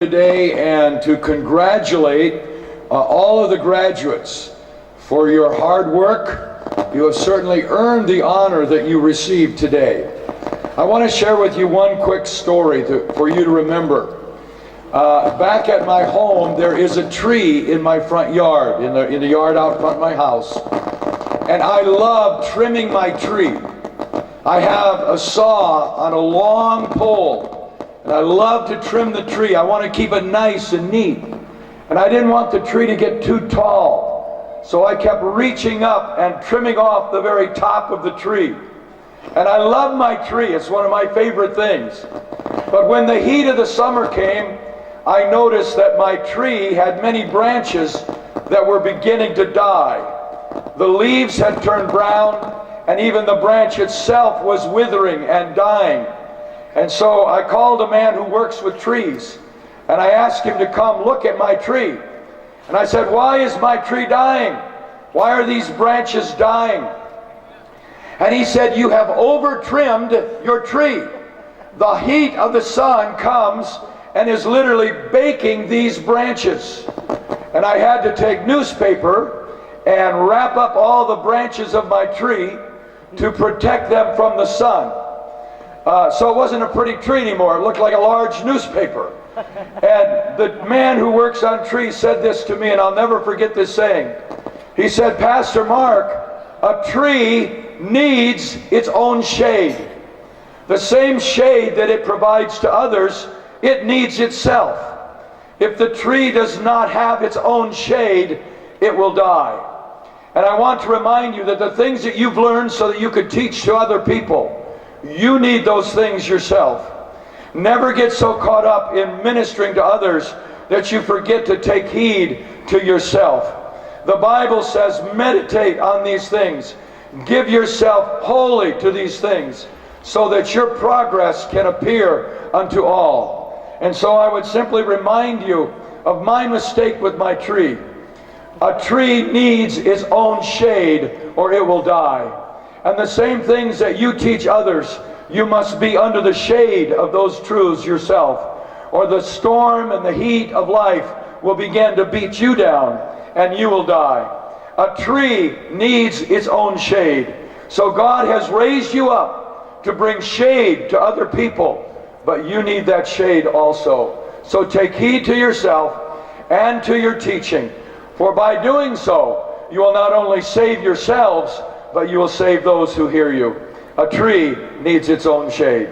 Today and to congratulate all of the graduates for your hard work. You have certainly earned the honor that you received today. I want to share with you one quick story for you to remember. Back at my home, there is a tree in my front yard, in the yard out front of my house, and I love trimming my tree. I have a saw on a long pole, and I love to trim the tree. I want to keep it nice and neat. And I didn't want the tree to get too tall. So I kept reaching up and trimming off the very top of the tree. And I love my tree. It's one of my favorite things. But when the heat of the summer came, I noticed that my tree had many branches that were beginning to die. The leaves had turned brown, and even the branch itself was withering and dying. And so I called a man who works with trees, and I asked him to come look at my tree. And I said, "Why is my tree dying? Why are these branches dying?" And he said, "You have over-trimmed your tree. The heat of the sun comes and is literally baking these branches." And I had to take newspaper and wrap up all the branches of my tree to protect them from the sun. So it wasn't a pretty tree anymore. It looked like a large newspaper. And the man who works on trees said this to me, and I'll never forget this saying. He said, "Pastor Mark, a tree needs its own shade. The same shade that it provides to others, it needs itself. If the tree does not have its own shade, it will die." And I want to remind you that the things that you've learned so that you could teach to other people, you need those things yourself. Never get so caught up in ministering to others that you forget to take heed to yourself. The Bible says, meditate on these things. Give yourself wholly to these things so that your progress can appear unto all. And so I would simply remind you of my mistake with my tree. A tree needs its own shade or it will die. And the same things that you teach others, you must be under the shade of those truths yourself, or the storm and the heat of life will begin to beat you down and you will die. A tree needs its own shade. So God has raised you up to bring shade to other people, but you need that shade also. So take heed to yourself and to your teaching, for by doing so, you will not only save yourselves, but you will save those who hear you. A tree needs its own shade.